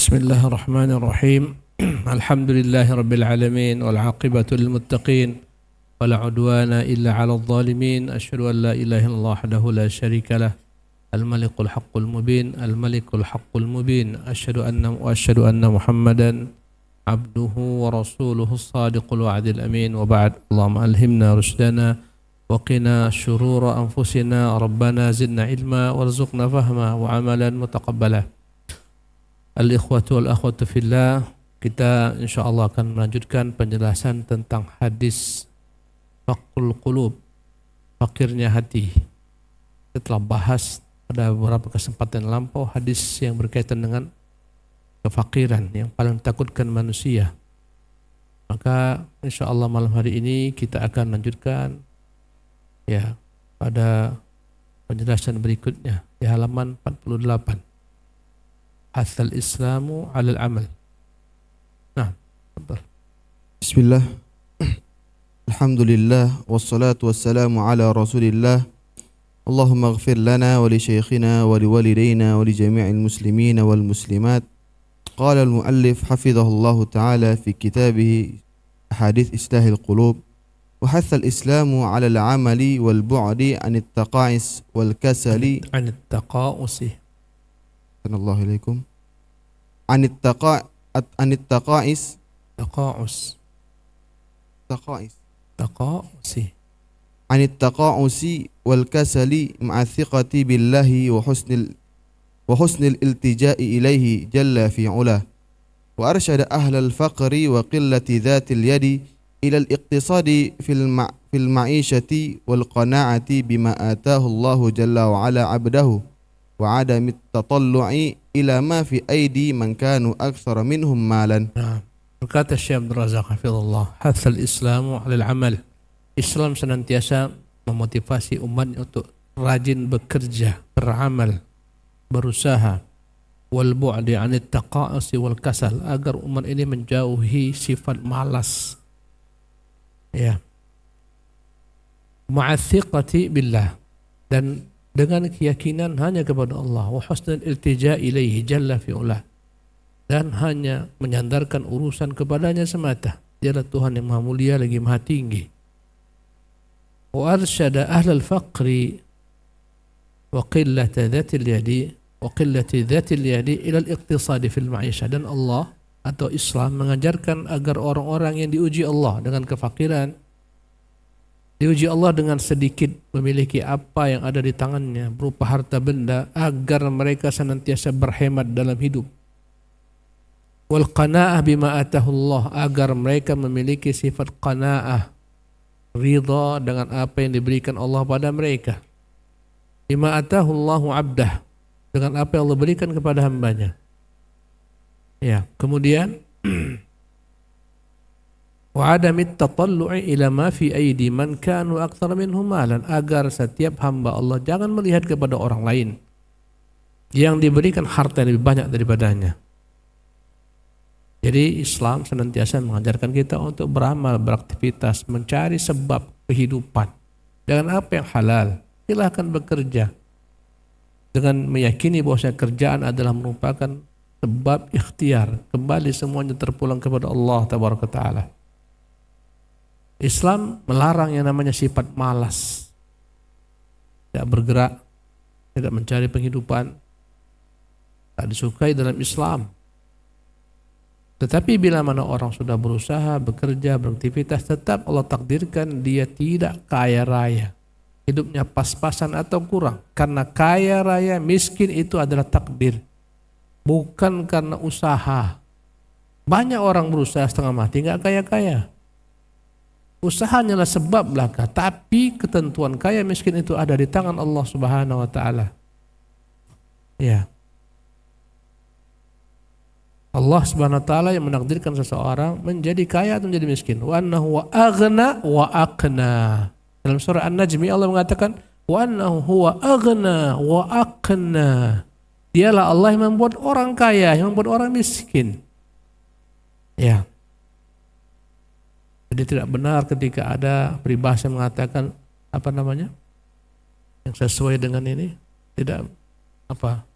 Bismillahirrahmanirrahim. Alhamdulillahi rabbil alamin wal aqibatu lil muttaqin wala udwana illa 'alal zalimin. Asyhadu an la ilaha illallah wahdahu la syarika lah. Al malikul haqqul mubin, al malikul haqqul mubin. Asyhadu anna Muhammadan abduhu wa rasuluhu as-sadiqul wa'dil amin. Wa ba'd. Allahumma alhimna rushdana wa qina syurura anfusina. Rabbana zidna ilma warzuqna fahma wa amalan mutaqabbala. Al-ikhwatu wal-akhwatu fillah, kita insyaallah akan melanjutkan penjelasan tentang hadis faqrul qulub, fakirnya hati. Setelah bahas pada beberapa kesempatan lampau hadis yang berkaitan dengan kefakiran yang paling takutkan manusia. Maka insyaallah malam hari ini kita akan lanjutkan ya pada penjelasan berikutnya di halaman 48. Asal Islamu 'alal amal. Nah, betul. Bismillah. Alhamdulillah wassalatu wassalamu ala Rasulillah. Allahumma ighfir lana wa li shaykhina wa li walidayna wa li jami'il muslimina wal muslimat. Qala al-muallif hafizahullah ta'ala fi kitabih Ahadits Islahil Qulub wa hatha al-islamu 'ala al-'amali wal bu'di 'an at-taqa'is wal kasali 'an at-taqa'usi. Sallallahu alaikum. Anit taqa'is Taqa'us. Taqa'usi. Anit taqa'usi wal kasali ma'a thiqati billahi wa husnil iltija'i ilaihi jalla fi 'ula. Wa arsyada ahlal faqri wa qillati dhatil yadi ila al-iqtisadi fil ma'ishati wal qana'ati bima atahu Allahu jalla wa 'ala 'abdahu wa 'adami at-tatallu'i ila ma fi aidi man kanu aktsara minhum malan. Berkata Syekh Abdul Razak hafizallah, hatsal Islamu 'alal amal. Islam senantiasa memotivasi umatnya untuk rajin bekerja, beramal, berusaha, wal bu'di 'anit taqa'usi wal kasal, agar umat ini menjauhi sifat malas. Ya. Ma'athiqati billah, dan dengan keyakinan hanya kepada Allah, wa husnul iltija ilaihi jalla fi'ula, dan hanya menyandarkan urusan kepadanya semata. Dialah Tuhan yang maha mulia lagi maha tinggi. Wa arsyada ahlal faqri wa qillati dhatil yadi ila al-iqtisadi fil ma'isha, dan Allah atau Islam mengajarkan agar orang-orang yang diuji Allah dengan kefakiran, diuji Allah dengan sedikit memiliki apa yang ada di tangannya berupa harta benda, agar mereka senantiasa berhemat dalam hidup. Wal qanaa'ah bima atahullah, agar mereka memiliki sifat qanaa'ah, ridha dengan apa yang diberikan Allah pada mereka. Bima atahullahu 'abdah, dengan apa yang Allah berikan kepada hambanya. Ya, kemudian wa adamit tatallu'i ila ma fi aidi man kanu aktsara minhum malan, agar setiap hamba Allah jangan melihat kepada orang lain yang diberikan harta yang lebih banyak daripadanya. Jadi Islam senantiasa mengajarkan kita untuk beramal, beraktivitas, mencari sebab kehidupan dengan apa yang halal. Silahkan bekerja dengan meyakini bahwa kerjaan adalah merupakan sebab ikhtiar. Kembali semuanya terpulang kepada Allah tabaraka taala. Islam melarang yang namanya sifat malas, tidak bergerak, tidak mencari penghidupan, tak disukai dalam Islam. Tetapi bila mana orang sudah berusaha, bekerja, beraktivitas, tetap Allah takdirkan dia tidak kaya raya, hidupnya pas-pasan atau kurang. Karena kaya raya, miskin itu adalah takdir, bukan karena usaha. Banyak orang berusaha setengah mati nggak kaya-kaya. Usahanya lah sebab belaka, tapi ketentuan kaya miskin itu ada di tangan Allah Subhanahu wa taala. Ya. Allah Subhanahu wa taala yang menakdirkan seseorang menjadi kaya atau menjadi miskin. Wa annahu wa aghna wa aqna. Dalam surah An-Najm Allah mengatakan wa annahu huwa aghna wa aqna. Dialah Allah yang membuat orang kaya, yang membuat orang miskin. Ya. Jadi tidak benar ketika ada peribahasa yang mengatakan apa namanya, yang sesuai dengan ini tidak apa,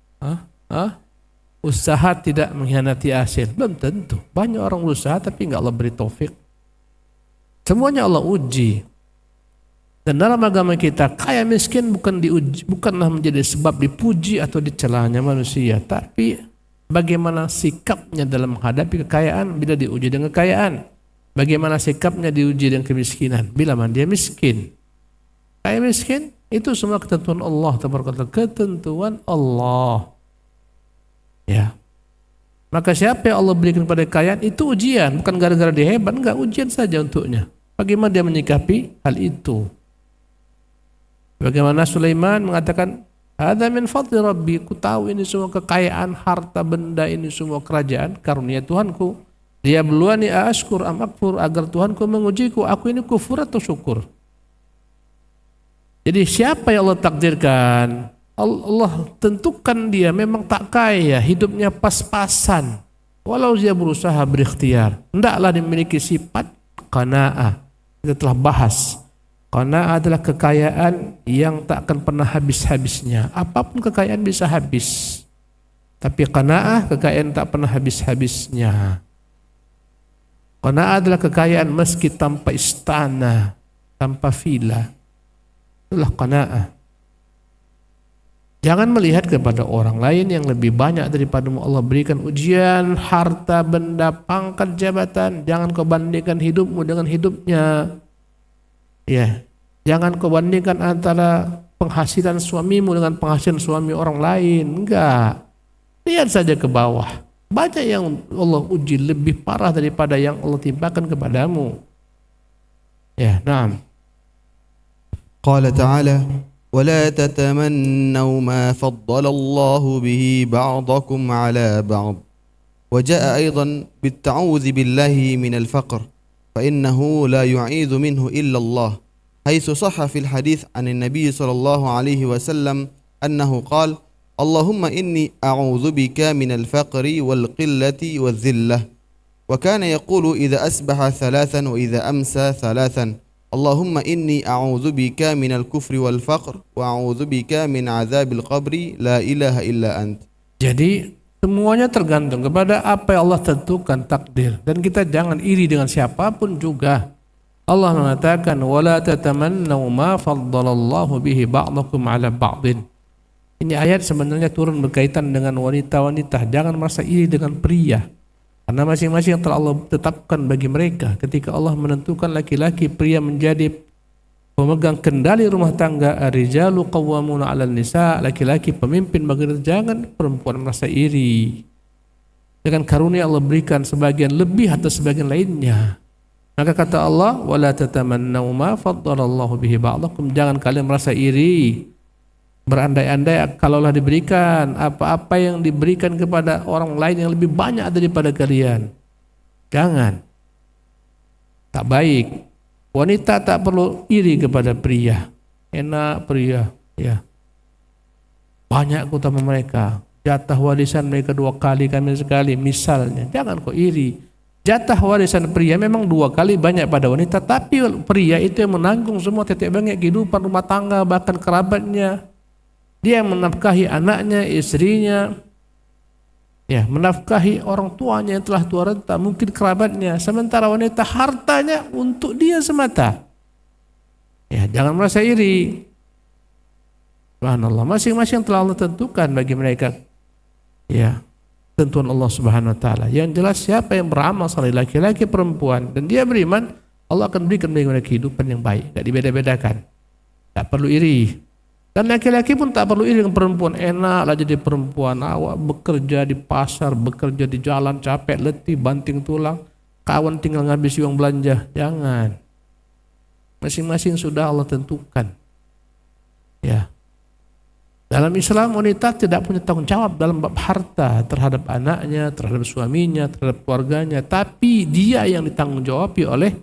usaha tidak mengkhianati hasil? Belum tentu. Banyak orang berusaha tapi nggak Allah beri taufik. Semuanya Allah uji. Dan dalam agama kita, kaya miskin bukanlah menjadi sebab dipuji atau dicelanya manusia, tapi bagaimana sikapnya dalam menghadapi kekayaan bila diuji dengan kekayaan. Bagaimana sikapnya diuji dengan kemiskinan bila mana dia miskin. Kaya miskin itu semua ketentuan Allah, ketentuan Allah. Ya. Maka siapa yang Allah berikan kepada kekayaan itu ujian, bukan gara-gara dia hebat, enggak, ujian saja untuknya. Bagaimana dia menyikapi hal itu? Bagaimana Sulaiman mengatakan, "Hadza min fadli Rabbi," ku tahu ini semua kekayaan, harta benda ini semua kerajaan karunia Tuhanku. Dia beluani ashkur am akfur, agar Tuhanku mengujiku, aku ini kufur atau syukur. Jadi siapa yang Allah takdirkan, Allah tentukan dia memang tak kaya, hidupnya pas-pasan. Walau dia berusaha berikhtiar, hendaklah dimiliki sifat qanaah. Kita telah bahas. Qanaah adalah kekayaan yang tak akan pernah habis-habisnya. Apapun kekayaan bisa habis. Tapi qanaah, kekayaan tak pernah habis-habisnya. Qanaah adalah kekayaan meski tanpa istana, tanpa villa. Itulah qanaah. Jangan melihat kepada orang lain yang lebih banyak daripadamu. Allah berikan ujian, harta, benda, pangkat, jabatan. Jangan kau bandingkan hidupmu dengan hidupnya. Ya, jangan kau bandingkan antara penghasilan suamimu dengan penghasilan suami orang lain. Enggak. Lihat saja ke bawah. Banyak yang Allah uji lebih parah daripada yang Allah timpakan kepadamu. Ya, naam. Qala ta'ala ولا تتمنوا ما فضل الله به بعضكم على بعض وجاء أيضا بالتعوذ بالله من الفقر فإنه لا يعيذ منه إلا الله حيث صح في الحديث عن النبي صلى الله عليه وسلم أنه قال اللهم إني أعوذ بك من الفقر والقلة والذلة وكان يقول إذا أصبح ثلاثا وإذا أمسى ثلاثا اللهم إني أعوذ بك من الكفر والفقر وأعوذ بك من عذاب القبر لا إله إلا أنت. Jadi semuanya tergantung kepada apa yang Allah tentukan takdir, dan kita jangan iri dengan siapapun juga. Allah mengatakan wala tatamannu ma faddalallahu bihi ba'dakum 'ala ba'din. Ini ayat sebenarnya turun berkaitan dengan wanita-wanita. Jangan merasa iri dengan pria. Karena masing-masing yang telah Allah tetapkan bagi mereka. Ketika Allah menentukan laki-laki, pria menjadi pemegang kendali rumah tangga, ar-rijalu qawwamuna 'alan nisa, laki-laki pemimpin bagi jangan perempuan merasa iri dengan karunia Allah berikan sebagian lebih atas sebagian lainnya. Maka kata Allah, wala tatamannu ma faddalallahu bihi ba'dakum, jangan kalian merasa iri, berandai-andai kalaulah diberikan apa-apa yang diberikan kepada orang lain yang lebih banyak daripada kalian. Jangan. Tak baik. Wanita tak perlu iri kepada pria. Enak pria, ya. Banyak utama mereka. Jatah warisan mereka 2 kali, kami sekali, misalnya. Jangan kau iri. Jatah warisan pria memang 2 kali banyak pada wanita, tapi pria itu yang menanggung semua tetek bengek kehidupan rumah tangga, bahkan kerabatnya. Dia menafkahi anaknya, istrinya, ya, menafkahi orang tuanya yang telah tua renta, mungkin kerabatnya. Sementara wanita hartanya untuk dia semata. Ya, jangan merasa iri. Subhanallah, masing-masing telah Allah tentukan bagi mereka. Ya, tentuan Allah Subhanahu wa taala. Yang jelas siapa yang beramal saleh, laki-laki perempuan, dan dia beriman, Allah akan berikan bagi mereka kehidupan yang baik, enggak dibeda-bedakan. Tak perlu iri. Dan laki-laki pun tak perlu iri dengan perempuan. Enaklah jadi perempuan, awak bekerja di pasar, bekerja di jalan, capek, letih, banting tulang, kawan tinggal ngabisi uang belanja. Jangan. Masing-masing sudah Allah tentukan. Ya. Dalam Islam, wanita tidak punya tanggung jawab dalam bab harta terhadap anaknya, terhadap suaminya, terhadap keluarganya, tapi dia yang ditanggung jawabi oleh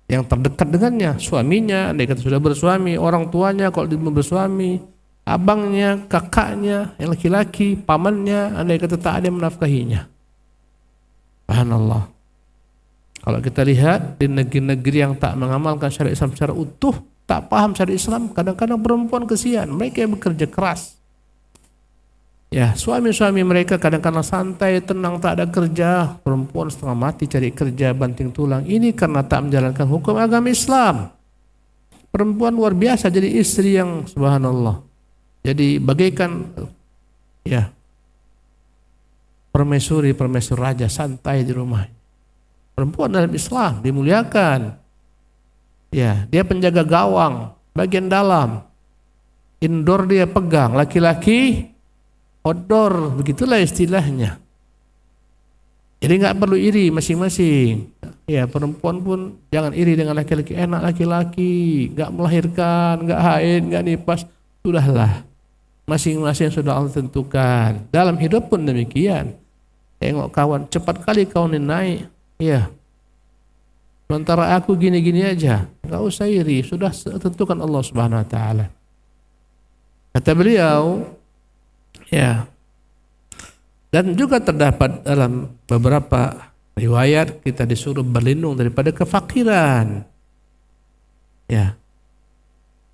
yang terdekat dengannya, suaminya, andai kata sudah bersuami, orang tuanya kalau dia bersuami, abangnya, kakaknya, yang laki-laki, pamannya, andai kata tak ada yang menafkahinya. Subhanallah. Kalau kita lihat di negeri-negeri yang tak mengamalkan syariat Islam secara utuh, tak paham syariat Islam, kadang-kadang perempuan kesian, mereka yang bekerja keras. Ya, suami-suami mereka kadang-kadang santai, tenang, tak ada kerja. Perempuan setengah mati cari kerja, banting tulang. Ini karena tak menjalankan hukum agama Islam. Perempuan luar biasa jadi istri yang subhanallah. Jadi bagaikan ya permaisuri raja, santai di rumah. Perempuan dalam Islam dimuliakan. Ya, dia penjaga gawang bagian dalam. Indoor dia pegang, laki-laki outdoor, begitulah istilahnya. Jadi nggak perlu iri masing-masing. Ya, perempuan pun jangan iri dengan laki-laki. Enak laki-laki, nggak melahirkan, nggak haid, nggak nipas, sudahlah. Masing-masing sudah Allah tentukan. Dalam hidup pun demikian. Tengok kawan, cepat kali kau naik. Ya. Sementara aku gini-gini aja, nggak usah iri. Sudah tentukan Allah Subhanahu Wa Taala. Kata beliau, ya. Dan juga terdapat dalam beberapa riwayat kita disuruh berlindung daripada kefakiran. Ya.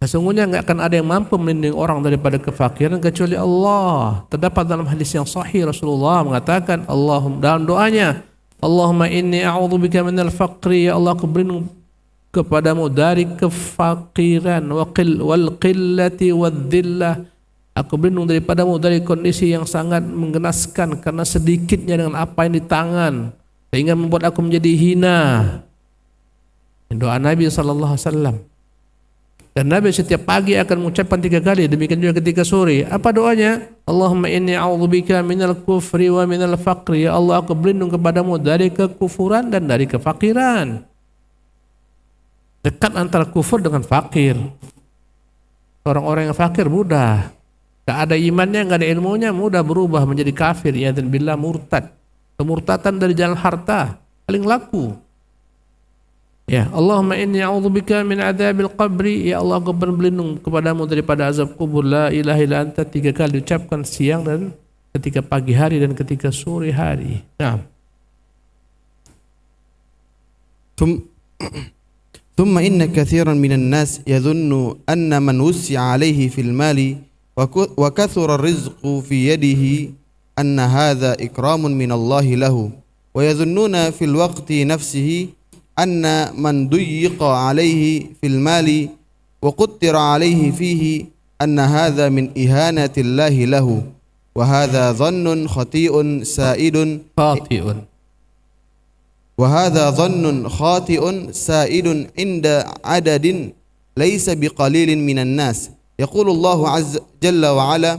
Sesungguhnya enggak akan ada yang mampu melindungi orang daripada kefakiran kecuali Allah. Terdapat dalam hadis yang sahih Rasulullah mengatakan dalam doanya, Allahumma inni a'udzubika minal faqri, ya Allah aku berlindung kepadamu dari kefakiran wal qillati wadzillah. Aku berlindung daripadamu dari kondisi yang sangat menggenaskan karena sedikitnya dengan apa yang di tangan sehingga membuat aku menjadi hina. Doa Nabi SAW. Dan Nabi setiap pagi akan mengucapkan 3 kali, demikian juga ketika sore. Apa doanya? Allahumma inni a'udzubika minal kufri wa minal faqri. Ya Allah aku berlindung kepadamu dari kekufuran dan dari kefakiran. Dekat antara kufur dengan fakir. Orang-orang yang fakir mudah. Gak ada imannya, gak ada ilmunya, mudah berubah menjadi kafir. Ya dan billah murtad. Kemurtatan dari jalan harta paling laku. Ya, Allahumma inni a'udzubika min adzabil qabri. Ya Allah, aku berlindung kepadamu daripada azab kubur. La ilaha illa anta 3 kali diucapkan siang dan ketika pagi hari dan ketika sore hari. Nah. ثم إن كثيرا من الناس يظن أن من وسع عليه في المال وكثر الرزق في يده أن هذا إكرام من الله له ويظنون في الوقت نفسه أن من ضيق عليه في المال وقدر عليه فيه أن هذا من إهانة الله له وهذا ظن خطيء سائد عند عدد ليس بقليل من الناس. يقول الله عز جل وعلا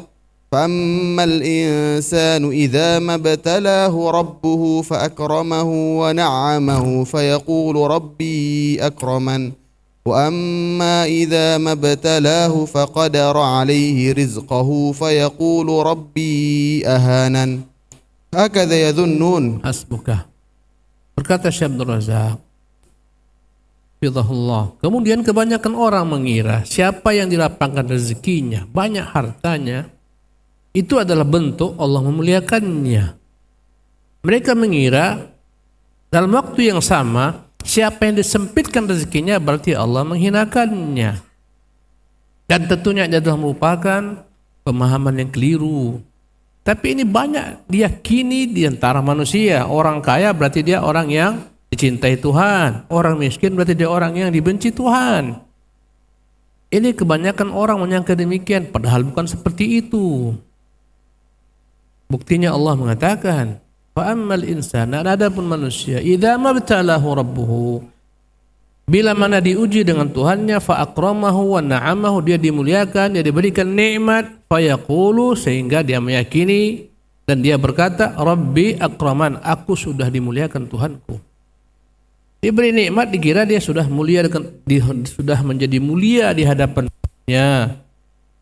فأما الإنسان إذا ما ابتلاه ربه فأكرمه ونعمه فيقول ربي أكرمن وأما إذا ما ابتلاه فقدر عليه رزقه فيقول ربي أهانن هكذا يظنون. Hasbuka. Berkata Syekh Abdul Razak, Fidahullah. Kemudian kebanyakan orang mengira siapa yang dilapangkan rezekinya, banyak hartanya, itu adalah bentuk Allah memuliakannya. Mereka mengira dalam waktu yang sama siapa yang disempitkan rezekinya berarti Allah menghinakannya. Dan tentunya itu adalah merupakan pemahaman yang keliru. Tapi ini banyak diyakini di antara manusia. Orang kaya berarti dia orang yang dicintai Tuhan. Orang miskin berarti dia orang yang dibenci Tuhan. Ini kebanyakan orang menyangka demikian, padahal bukan seperti itu. Buktinya Allah mengatakan, "Fa'ammal insana," adapun manusia, "idza mabtalahu rabbuhu," bila mana diuji dengan Tuhannya, fa'akramahu wa na'amahu, dia dimuliakan, dia diberikan nikmat, fayaqulu, sehingga dia meyakini dan dia berkata, Rabbi akraman, aku sudah dimuliakan Tuhanku. Diberi nikmat dikira dia sudah mulia, sudah menjadi mulia di hadapannya,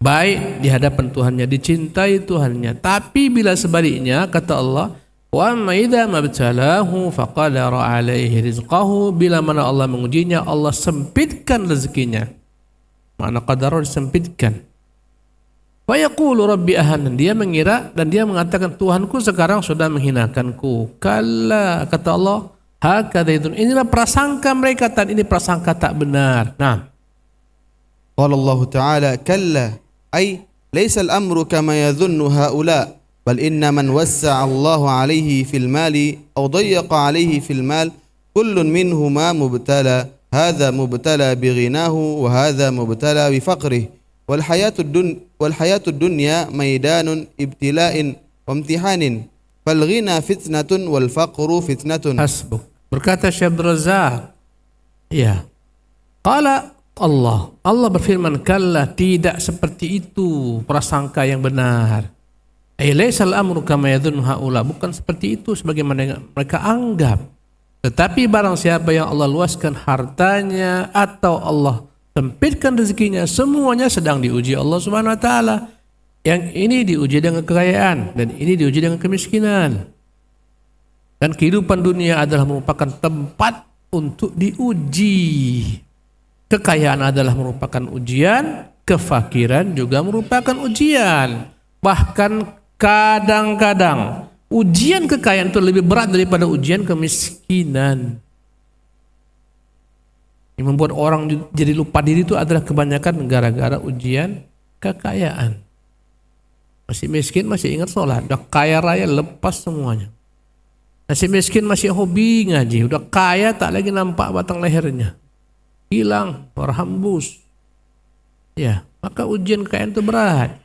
baik di hadapan Tuhannya, dicintai Tuhannya. Tapi bila sebaliknya, kata Allah, wa amma idza mabtalahu faqadara alaihi rizqahu, bila mana Allah mengujinya, Allah sempitkan rezekinya. Makna qadara disempitkan. Wa yaqulu rabbi ahanan, dia mengira dan dia mengatakan Tuhanku sekarang sudah menghinakanku. Kalla, kata Allah, hakadzatun, inilah prasangka mereka, dan ini prasangka tak benar. Nah, qala Allah Ta'ala kalla ay laysa al-amru kama yadhunnu haula بل إن من وسع الله عليه في المال أو ضيق عليه في المال كل منهما مبتلى هذا مبتلى بغناه وهذا مبتلى بفقره والحياة الدنيا ميدان ابتلاء وامتحان فالغنى فتنة والفقر فتنة. Hasbuk. Berkata Syekh Abdul Razak, ya, qala Allah berfirman, kalla, tidak seperti itu prasangka yang benar. Laisal amru kama yadhunnu haula, bukan seperti itu sebagaimana yang mereka anggap. Tetapi barang siapa yang Allah luaskan hartanya atau Allah sempitkan rezekinya, semuanya sedang diuji Allah Subhanahu wa taala. Yang ini diuji dengan kekayaan dan ini diuji dengan kemiskinan. Dan kehidupan dunia adalah merupakan tempat untuk diuji. Kekayaan adalah merupakan ujian, kefakiran juga merupakan ujian. Bahkan kadang-kadang ujian kekayaan itu lebih berat daripada ujian kemiskinan. Yang membuat orang jadi lupa diri itu adalah kebanyakan gara-gara ujian kekayaan. Masih miskin masih ingat sholat, udah kaya raya lepas semuanya. Masih miskin masih hobi ngaji, udah kaya tak lagi nampak batang lehernya, hilang, berhembus. Ya, maka ujian kekayaan itu berat.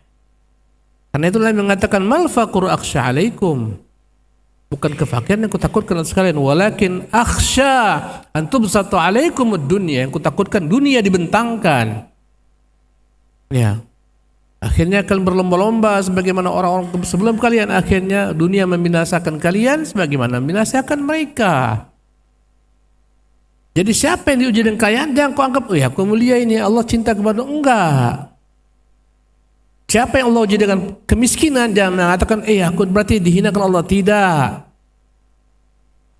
Karena itulah yang mengatakan mal faqru akhsha alaikum, bukan kefakiran yang kutakutkan sekalian, walakin akhsha an tubsatu alaikum ad-dunya, yang kutakutkan dunia dibentangkan. Ya. Akhirnya kalian berlomba-lomba sebagaimana orang-orang sebelum kalian, akhirnya dunia membinasakan kalian sebagaimana membinasakan mereka. Jadi siapa yang diuji dengan kekayaan jangan kau anggap, oh ya aku mulia ini Allah cinta kepada, enggak. Siapa yang Allah uji dengan kemiskinan jangan mengatakan aku berarti dihinakan Allah, tidak.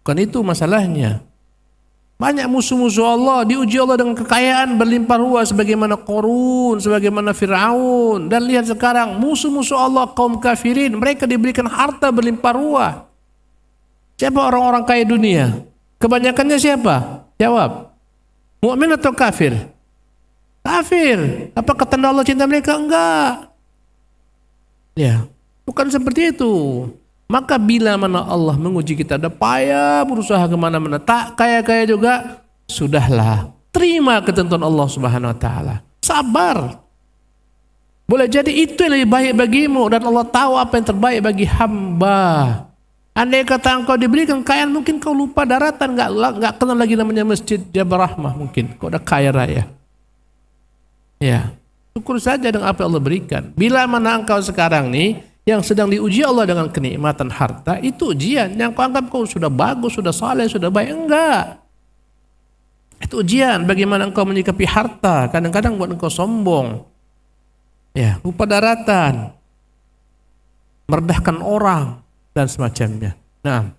Bukan itu masalahnya. Banyak musuh-musuh Allah diuji Allah dengan kekayaan berlimpah ruah sebagaimana Qarun, sebagaimana Fir'aun. Dan lihat sekarang musuh-musuh Allah kaum kafirin, mereka diberikan harta berlimpah ruah. Siapa orang-orang kaya dunia? Kebanyakannya siapa? Jawab. Mukmin atau kafir? Kafir. Apakah tanda Allah cinta mereka? Enggak. Ya, bukan seperti itu. Maka bila mana Allah menguji kita, ada payah berusaha kemana-mana, tak kaya-kaya juga, sudahlah, terima ketentuan Allah Subhanahu wa taala. Sabar. Boleh jadi itu yang lebih baik bagimu, dan Allah tahu apa yang terbaik bagi hamba. Andai kata engkau diberikan kekayaan, mungkin kau lupa daratan, enggak kenal lagi namanya Masjid Jabal Rahmah, mungkin kau udah kaya raya. Ya, syukur saja dengan apa yang Allah berikan. Bila mana engkau sekarang nih yang sedang diuji Allah dengan kenikmatan harta, itu ujian. Yang kau anggap kau sudah bagus, sudah saleh, sudah baik, enggak. Itu ujian bagaimana engkau menyikapi harta. Kadang-kadang buat engkau sombong. Ya, lupa daratan, merendahkan orang dan semacamnya. Nah,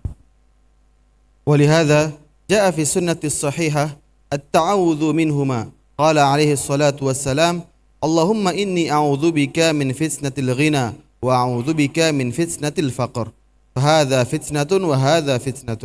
ولهذا جاء في السنة الصحيحة التعوذ منهما قال عليه الصلاة والسلام اللهم إني أعوذ بك من فتنة الغنى وأعوذ بك من فتنة الفقر فهذا فتنة وهذا فتنة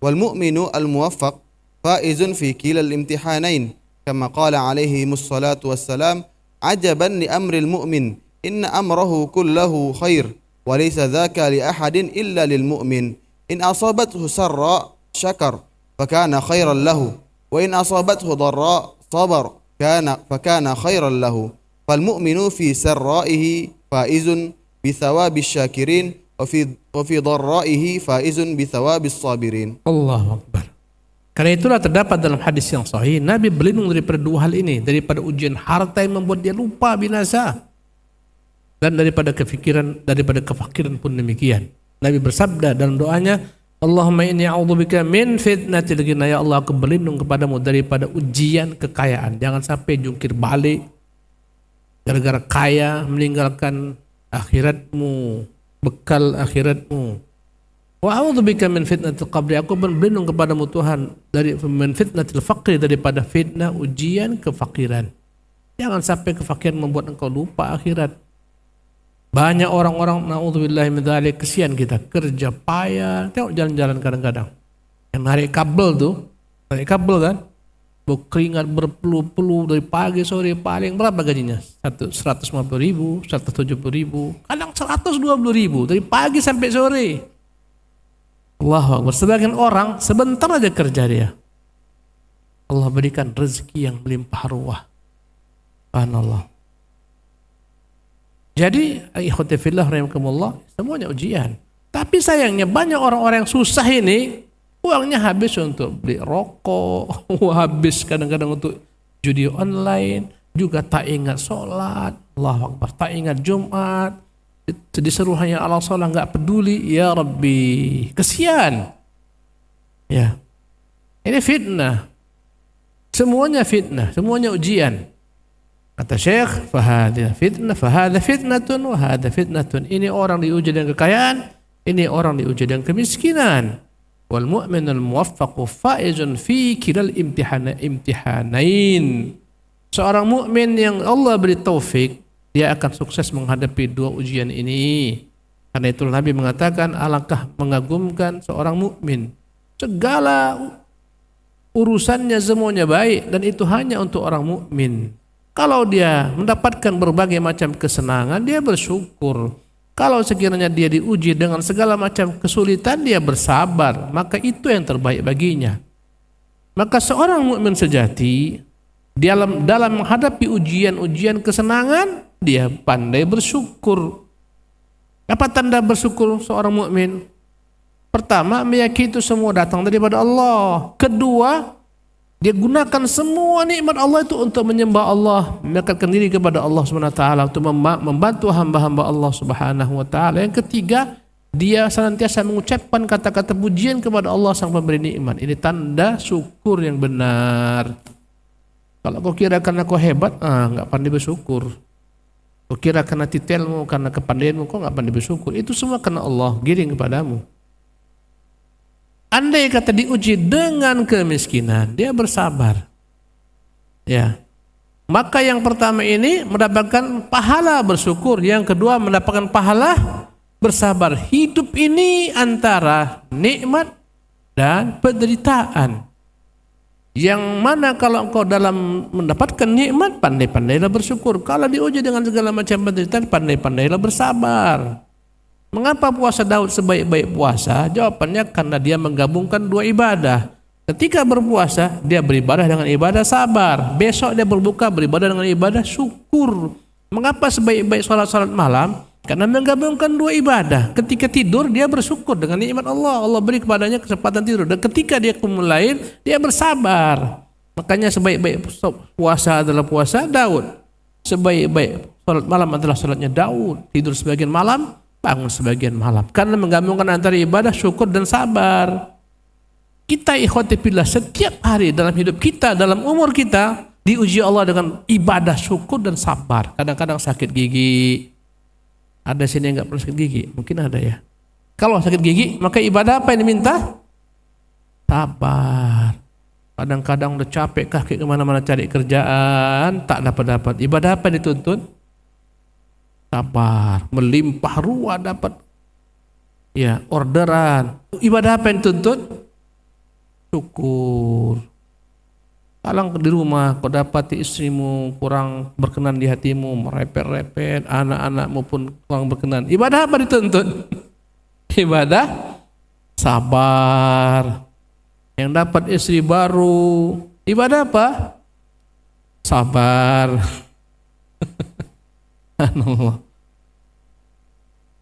والمؤمن الموفق فائز في كلا الامتحانين كما قال عليه الصلاة والسلام عجبا لأمر المؤمن إن أمره كله خير وليس ذاك لأحد إلا للمؤمن إن أصابته سراء شكر فكان خيرا له وإن أصابته ضراء صبر فكان خيرا له فالمؤمن في سرائه فائز بثواب الشاكرين وفي ضرائه فائز بثواب الصابرين. Allahu Akbar. Karena itulah terdapat dalam hadis yang sahih, Nabi berlindung daripada dua hal ini, daripada ujian harta yang membuat dia lupa binasa, dan daripada kefakiran pun demikian. Nabi bersabda dalam doanya, Allahumma inni a'udzubika min fitnatil ghina, ya Allah aku berlindung kepadamu daripada ujian kekayaan. Jangan sampai jungkir balik gara-gara kaya, meninggalkan akhiratmu, bekal akhiratmu. Wa a'udzubika min fitnatil qabri, aku berlindung kepadamu Tuhan dari min fitnatil faqri, daripada fitnah ujian kefakiran. Jangan sampai kefakiran membuat engkau lupa akhirat. Banyak orang-orang na'udzubillahi min dzalik, kesian kita, kerja payah, tengok jalan-jalan kadang-kadang. Yang narik kabel tuh, narik kabel kan, berkeringat berpeluh-peluh dari pagi sore, paling berapa gajinya? 150.000, 170.000, kadang 120.000 dari pagi sampai sore. Allahu Akbar. Sebagian orang sebentar aja kerja dia, Allah berikan rezeki yang melimpah ruah. Subhanallah. Jadi ikhwati fillah rahimakumullah, semuanya ujian. Tapi sayangnya banyak orang-orang yang susah ini uangnya habis untuk beli rokok, habis kadang-kadang untuk judi online, juga tak ingat sholat, Allahu Akbar, tak ingat Jumat, disuruh hanya Allah sholat nggak peduli. Ya Rabbi, kesian. Ya, ini fitnah. Semuanya fitnah, semuanya ujian. Kata Syekh, fahadha fitnah, fahadha fitnatun, wahadha fitnatun. Ini orang diuji dengan kekayaan, ini orang diuji dengan kemiskinan. Wal mu'minul muwaffaqu faizun fi kilal imtihanain. Seorang mukmin yang Allah beri taufik, dia akan sukses menghadapi dua ujian ini. Karena itu Nabi mengatakan, alangkah mengagumkan seorang mukmin. Segala urusannya semuanya baik, dan itu hanya untuk orang mukmin. Kalau dia mendapatkan berbagai macam kesenangan, dia bersyukur. Kalau sekiranya dia diuji dengan segala macam kesulitan, dia bersabar, maka itu yang terbaik baginya. Maka seorang mukmin sejati dalam menghadapi ujian-ujian kesenangan, dia pandai bersyukur. Apa tanda bersyukur seorang mukmin? Pertama, meyakini itu semua datang daripada Allah. Kedua, dia gunakan semua nikmat Allah itu untuk menyembah Allah, mendekatkan diri kepada Allah Subhanahu wa taala, untuk membantu hamba-hamba Allah Subhanahu wa taala. Yang ketiga, dia senantiasa mengucapkan kata-kata pujian kepada Allah sang pemberi nikmat. Ini tanda syukur yang benar. Kalau kau kira karena kau hebat, enggak pandai bersyukur. Kau kira karena titelmu, karena kepandaianmu, kau enggak pandai bersyukur. Itu semua karena Allah giring kepadamu. Andai kata diuji dengan kemiskinan, dia bersabar. Ya. Maka yang pertama ini mendapatkan pahala bersyukur, yang kedua mendapatkan pahala bersabar. Hidup ini antara nikmat dan penderitaan. Yang mana kalau engkau dalam mendapatkan nikmat, pandai-pandailah bersyukur. Kalau diuji dengan segala macam penderitaan, pandai-pandailah bersabar. Mengapa puasa Daud sebaik-baik puasa? Jawabannya karena dia menggabungkan dua ibadah. Ketika berpuasa, dia beribadah dengan ibadah sabar. Besok dia berbuka, beribadah dengan ibadah syukur. Mengapa sebaik-baik salat malam? Karena menggabungkan dua ibadah. Ketika tidur, dia bersyukur dengan nikmat Allah. Allah beri kepadanya kesempatan tidur. Dan ketika dia kumulain, dia bersabar. Makanya sebaik-baik puasa adalah puasa Daud. Sebaik-baik salat malam adalah salatnya Daud. Tidur sebagian malam, bangun sebagian malam, karena menggabungkan antara ibadah, syukur dan sabar. Kita ikhwati fillah, setiap hari dalam hidup kita, dalam umur kita, diuji Allah dengan ibadah, syukur dan sabar. Kadang-kadang sakit gigi. Ada sini yang enggak pernah sakit gigi? Mungkin ada ya. Kalau sakit gigi, maka ibadah apa yang diminta? Sabar. Kadang-kadang udah capek kaki kemana-mana cari kerjaan, tak dapat-dapat. Ibadah apa yang dituntut? Sabar. Melimpah ruah dapat ya orderan. Ibadah apa yang tuntut? Syukur. Kalau di rumah kau dapati istrimu kurang berkenan di hatimu, merepet-repet, anak-anakmu pun kurang berkenan, ibadah apa dituntut? Ibadah sabar. Yang dapat istri baru, ibadah apa? Sabar.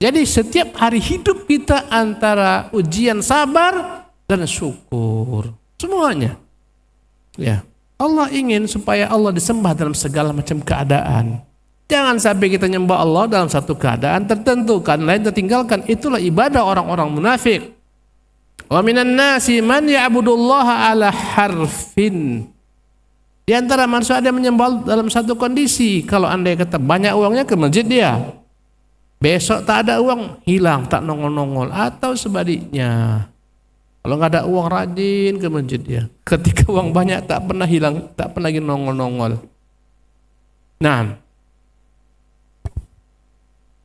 Jadi setiap hari hidup kita antara ujian sabar dan syukur, semuanya. Ya, Allah ingin supaya Allah disembah dalam segala macam keadaan. Jangan sampai kita nyembah Allah dalam satu keadaan tertentu, kan lain tertinggalkan. Itulah ibadah orang-orang munafik. Wa minan nasi man ya'budullaha ala harfin. Di antara manusia ada yang menyembah dalam satu kondisi. Kalau andai kata banyak uangnya, ke masjid dia. Besok tak ada uang, hilang, tak nongol-nongol. Atau sebaliknya. Kalau nggak ada uang, rajin ke masjid dia. Ketika uang banyak, tak pernah hilang, tak pernah lagi nongol-nongol. Nah.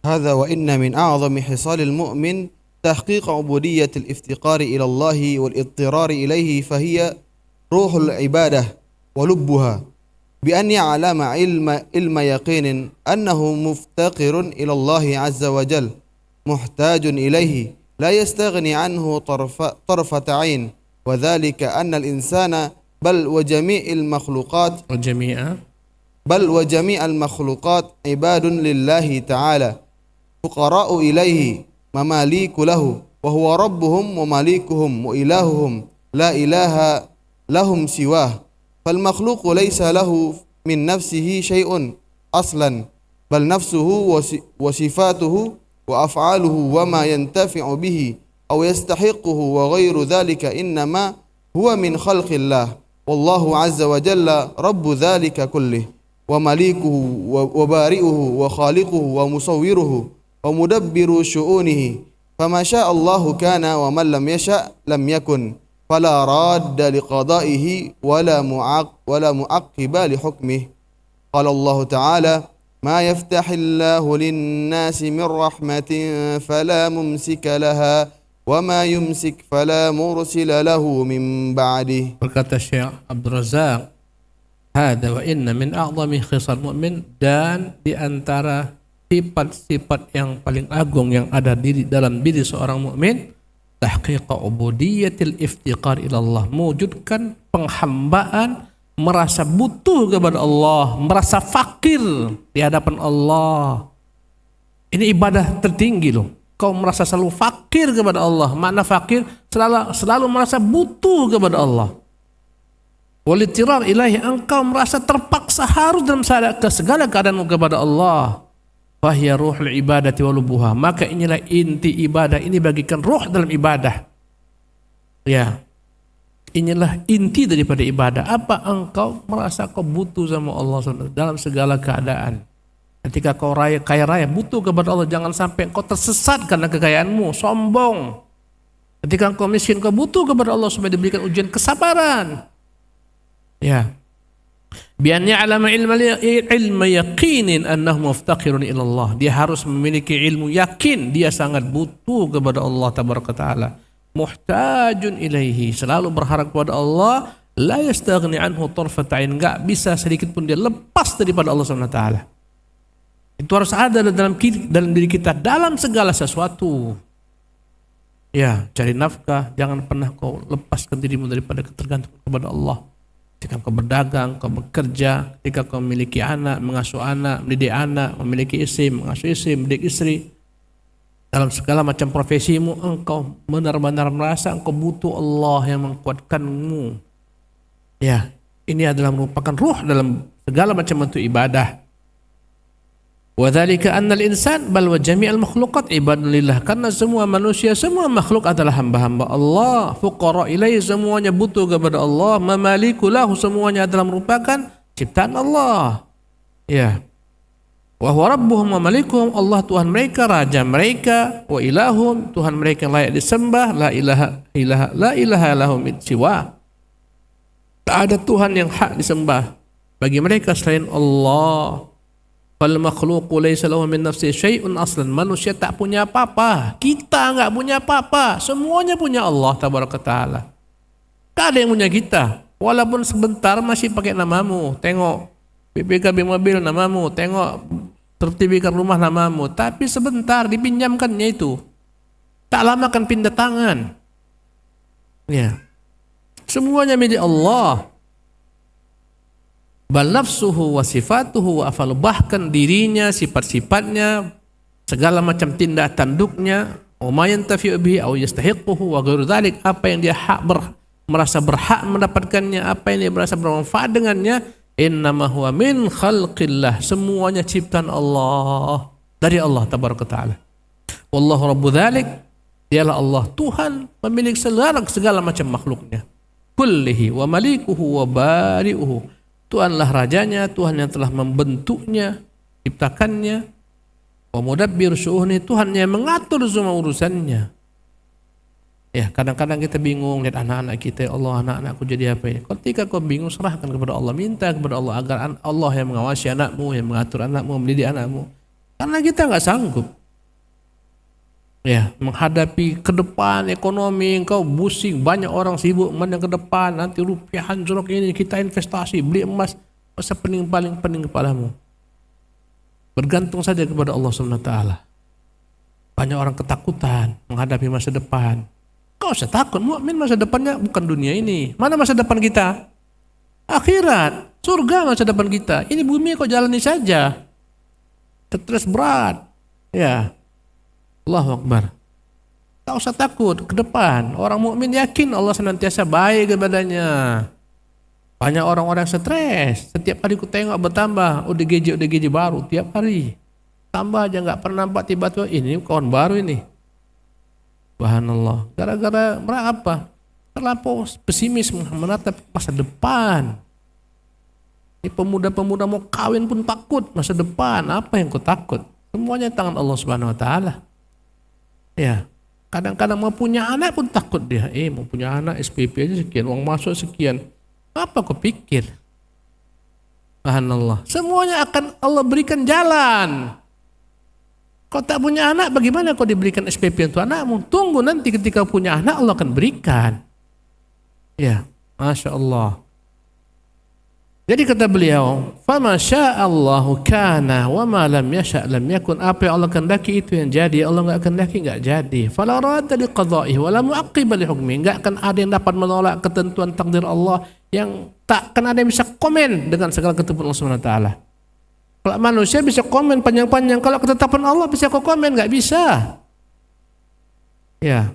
هذا وإن من أعظم حصال المؤمن تحقيق عبودية الافتقار إلى الله والاضطرار إليه فهي روح العبادة ولبها بأن يعلم علم يقين أنه مفتقر إلى الله عز وجل محتاج إليه لا يستغني عنه طرفة عين وذلك أن الإنسان بل وجميع المخلوقات عباد لله تعالى فقراء إليه مماليك له وهو ربهم ومالكهم وإلههم لا إله لهم سواه فالمخلوق ليس له من نفسه شيء أصلا بل نفسه وصفاته وأفعاله وما ينتفع به أو يستحقه وغير ذلك إنما هو من خلق الله والله عز وجل رب ذلك كله ومليكه وبارئه وخالقه ومصوره ومدبر شؤونه فما شاء الله كان ومن لم يشأ لم يكن فلا راد لقضائه ولا معقب لحكمه قال الله تعالى ما يفتح الله للناس من رحمة فلا ممسك لها وما يمسك فلا مرسل له من بعده. Berkata Syekh Abdul Razak, hada wa inna min a'zami khisal mu'min, dan di antara sifat-sifat yang paling agung yang ada dalam diri seorang mukmin, tahqiq ubudiyatil iftiqar ila Allah, mewujudkan penghambaan, merasa butuh kepada Allah, merasa fakir di hadapan Allah. Ini ibadah tertinggi loh. Kau merasa selalu fakir kepada Allah. Makna fakir, selalu merasa butuh kepada Allah. Walitirar ilahi, engkau merasa terpaksa harus dalam segala keadaanmu kepada Allah. Fahya ruhul ibadati walubuha, maka inilah inti ibadah. Ini bagikan ruh dalam ibadah. Ya, inilah inti daripada ibadah. Apa? Engkau merasa kau butuh sama Allah dalam segala keadaan. Ketika kau kaya raya, butuh kepada Allah. Jangan sampai kau tersesat karena kekayaanmu, sombong. Ketika kau miskin, kau butuh kepada Allah supaya diberikan ujian kesabaran. Ya. Bian ya'lama ilma yaqinin annahu muftaqirun ila Allah. Dia harus memiliki ilmu yakin, dia sangat butuh kepada Allah tabaraka taala. Muhtajun ilaihi, selalu berharap kepada Allah. La yastaghni anhu tarfat ain, enggak bisa sedikit pun dia lepas daripada Allah Subhanahu wa taala. Itu harus ada dalam diri kita dalam segala sesuatu. Ya, cari nafkah, jangan pernah kau lepaskan dirimu daripada ketergantungan kepada Allah. Ketika kau berdagang, kau bekerja, ketika kau memiliki anak, mengasuh anak, mendidik anak, memiliki istri, mengasuh istri, mendidik istri. Dalam segala macam profesimu, engkau benar-benar merasa engkau butuh Allah yang menguatkanmu. Ya, ini adalah merupakan ruh dalam segala macam bentuk ibadah. Wa dzalika annal insan bal wa jami'al makhluqat ibadun lillah, karena semua manusia, semua makhluk adalah hamba-hamba Allah. Fuqara ilaihi, semuanya butuh kepada Allah. Mamaliku lahu, semuanya adalah merupakan ciptaan Allah. Ya. Wa huwa rabbuhum wa malikuhum, Allah Tuhan mereka, raja mereka, wa ilahum, Tuhan mereka yang layak disembah, la ilaha lahum min siwa. Tak ada Tuhan yang hak disembah bagi mereka selain Allah. Fal makhluqu laysa lahu min nafsi syai'un aslan, manusia tak punya apa-apa, kita enggak punya apa-apa, semuanya punya Allah tabaraka taala. Tak ada yang punya kita, walaupun sebentar masih pakai namamu, tengok BPKB mobil namamu, tengok sertifikat rumah namamu, tapi sebentar dipinjamkannya itu, tak lama akan pindah tangan. Ya, semuanya milik Allah. Bal nafsuhu wa sifatuhu wa afalu, bahkan dirinya, sifat-sifatnya, segala macam tindak tanduknya, wa ma yantafi'u bihi aw yastahiquhu wa ghairu dzalik, apa yang dia merasa berhak mendapatkannya, apa yang dia merasa bermanfaat dengannya, innama huwa min khalqillah, semuanya ciptaan Allah, dari Allah tabaraka taala. Wallahu rabbu dzalik, dialah Allah Tuhan pemilik segala macam makhluknya. Kullihi wa malikuhu wa bari'uhu, Tuhanlah rajanya, Tuhan yang telah membentuknya, ciptakannya. Wa mudabbir syu'uni, Tuhan yang mengatur semua urusannya. Ya, kadang-kadang kita bingung lihat anak-anak kita, ya Allah, anak-anakku jadi apa ya? Ketika kau bingung, serahkan kepada Allah, minta kepada Allah agar Allah yang mengawasi anakmu, yang mengatur anakmu, mendidik anakmu. Karena kita enggak sanggup. Ya, menghadapi ke depan ekonomi, engkau pusing, banyak orang sibuk memandang ke depan, nanti rupiah anjlok ini, kita investasi, beli emas, masa paling pening kepalamu. Bergantung saja kepada Allah SWT. Banyak orang ketakutan menghadapi masa depan. Kau usah takut, mukmin masa depannya bukan dunia ini. Mana masa depan kita? Akhirat, surga masa depan kita. Ini bumi kau jalani saja. Stres berat. Ya. Allahu Akbar. Tak usah takut ke depan. Orang mukmin yakin Allah senantiasa baik kepadanya. Banyak orang-orang stres. Setiap hari ku tengok bertambah. ODGJ baru tiap hari. Tambah aja nggak pernah nampak tiba-tiba ini kawan baru ini. Subhanallah. Gara-gara apa? Terlampau pesimis menatap masa depan. Ini pemuda-pemuda mau kawin pun takut masa depan. Apa yang kau takut? Semuanya tangan Allah Subhanahu Wa Taala. Ya, kadang-kadang mau punya anak pun takut dia. Mau punya anak SPP aja sekian, uang masuk sekian. Apa kau pikir? Subhanallah. Semuanya akan Allah berikan jalan. Kau tak punya anak, bagaimana kau diberikan SPP untuk anakmu? Tunggu nanti ketika punya anak Allah akan berikan. Ya, Masya Allah. Jadi kata beliau, "Fama sya'allahu kana wa ma lam yasha' lam yakun." Apa yang Allah kehendaki itu yang jadi, Allah enggak kehendaki enggak jadi. Fala radda li qada'ihi wa la mu'aqqiba li hukmi. Enggak akan ada yang dapat menolak ketentuan takdir Allah, yang tak akan ada yang bisa komen dengan segala ketentuan Allah Subhanahu wa taala. Kalau manusia bisa komen panjang-panjang, kalau ketetapan Allah bisa kau komen? Enggak bisa. Ya,